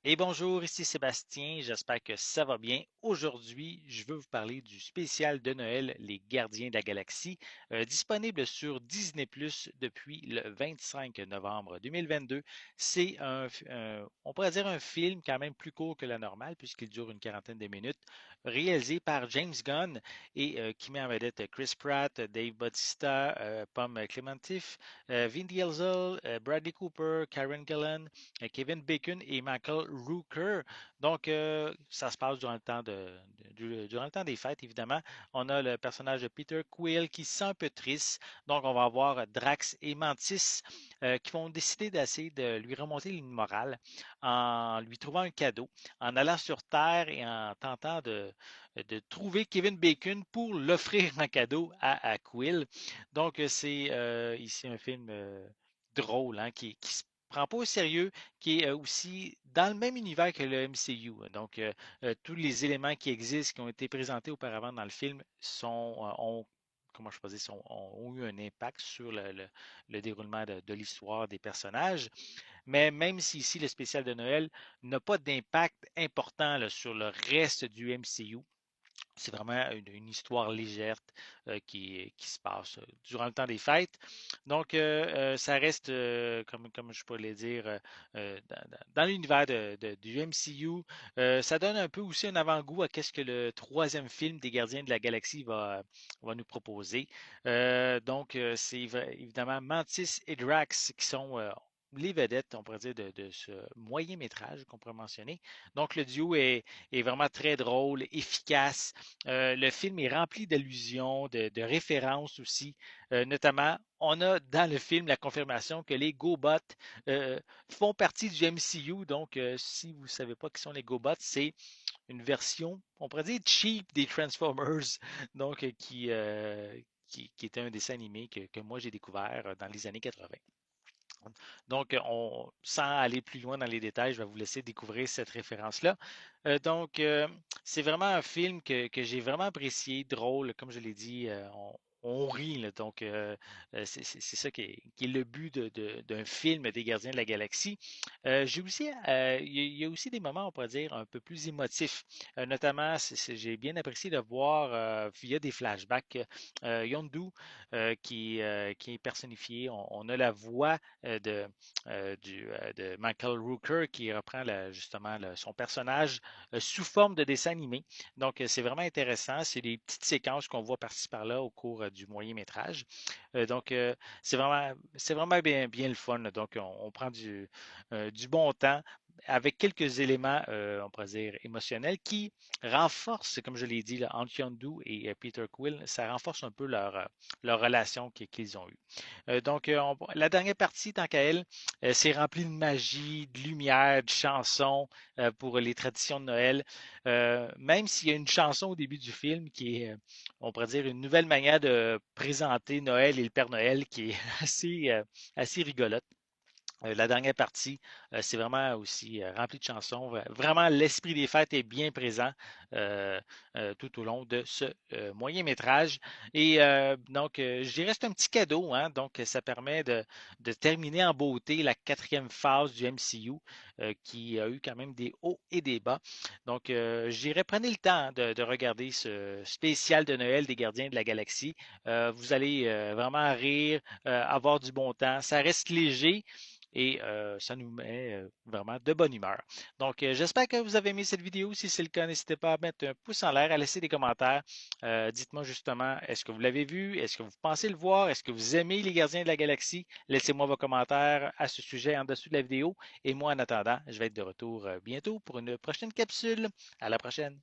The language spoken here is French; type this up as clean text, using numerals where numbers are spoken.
Et bonjour, ici Sébastien, j'espère que ça va bien. Aujourd'hui, je veux vous parler du spécial de Noël Les Gardiens de la Galaxie, disponible sur Disney Plus depuis le 25 novembre 2022. C'est on pourrait dire un film quand même plus court que la normale puisqu'il dure une quarantaine de minutes, réalisé par James Gunn et qui met en vedette Chris Pratt, Dave Bautista, Pom Clementif, Vin Diesel, Bradley Cooper, Karen Gillan, Kevin Bacon et Michael Rooker. Donc, ça se passe durant le temps durant le temps des fêtes, évidemment. On a le personnage de Peter Quill qui se sent un peu triste. Donc, on va avoir Drax et Mantis qui vont décider d'essayer de lui remonter une morale en lui trouvant un cadeau, en allant sur Terre et en tentant de trouver Kevin Bacon pour l'offrir en cadeau à Quill. Donc, c'est ici un film drôle hein, qui se prend pas au sérieux, qui est aussi dans le même univers que le MCU. Donc, tous les éléments qui existent, qui ont été présentés auparavant dans le film, comment je peux dire, ont eu un impact sur le déroulement de l'histoire des personnages. Mais même si ici, le spécial de Noël n'a pas d'impact important là, sur le reste du MCU, c'est vraiment une histoire légère qui se passe durant le temps des fêtes. Donc, ça reste, comme je pourrais dire, dans l'univers du MCU. Ça donne un peu aussi un avant-goût à qu'est-ce que le troisième film des Gardiens de la Galaxie va nous proposer. Donc, c'est évidemment Mantis et Drax qui sont les vedettes, on pourrait dire, de ce moyen métrage qu'on pourrait mentionner. Donc, le duo est vraiment très drôle, efficace. Le film est rempli d'allusions, de références aussi. Notamment, on a dans le film la confirmation que les GoBots font partie du MCU. Donc, si vous ne savez pas qui sont les GoBots, c'est une version, on pourrait dire, cheap des Transformers. Donc, qui était un dessin animé que moi j'ai découvert dans les années 80. Donc, sans aller plus loin dans les détails, je vais vous laisser découvrir cette référence-là. Donc, c'est vraiment un film que j'ai vraiment apprécié, drôle, comme je l'ai dit, on rit, là. Donc, c'est ça qui est le but d'un film des Gardiens de la Galaxie. J'ai aussi, il y a aussi des moments, on pourrait dire, un peu plus émotifs. Notamment, j'ai bien apprécié de voir via des flashbacks Yondu qui est personnifié. On a la voix de Michael Rooker qui reprend justement son personnage sous forme de dessin animé. Donc, c'est vraiment intéressant. C'est des petites séquences qu'on voit par-ci par-là au cours du moyen métrage. Donc, c'est vraiment bien le fun. Donc, on prend du bon temps avec quelques éléments, on pourrait dire, émotionnels qui renforcent, comme je l'ai dit, là, entre Yondu et Peter Quill, ça renforce un peu leur relation qu'ils ont eue. Donc, la dernière partie, tant qu'à elle, c'est rempli de magie, de lumière, de chansons pour les traditions de Noël. Même s'il y a une chanson au début du film qui est, on pourrait dire, une nouvelle manière de présenter Noël et le Père Noël qui est assez rigolote. La dernière partie, c'est vraiment aussi rempli de chansons. Vraiment, l'esprit des fêtes est bien présent tout au long de ce moyen métrage. Et donc, je dirais que c'est un petit cadeau. Hein? Donc, ça permet de terminer en beauté la quatrième phase du MCU qui a eu quand même des hauts et des bas. Donc, je dirais, prenez le temps de regarder ce spécial de Noël des Gardiens de la Galaxie. Vous allez vraiment rire, avoir du bon temps. Ça reste léger et ça nous met vraiment de bonne humeur. Donc, j'espère que vous avez aimé cette vidéo. Si c'est le cas, n'hésitez pas à mettre un pouce en l'air, à laisser des commentaires. Dites-moi justement, est-ce que vous l'avez vu? Est-ce que vous pensez le voir? Est-ce que vous aimez les Gardiens de la Galaxie? Laissez-moi vos commentaires à ce sujet en dessous de la vidéo. Et moi, en attendant, je vais être de retour bientôt pour une prochaine capsule. À la prochaine.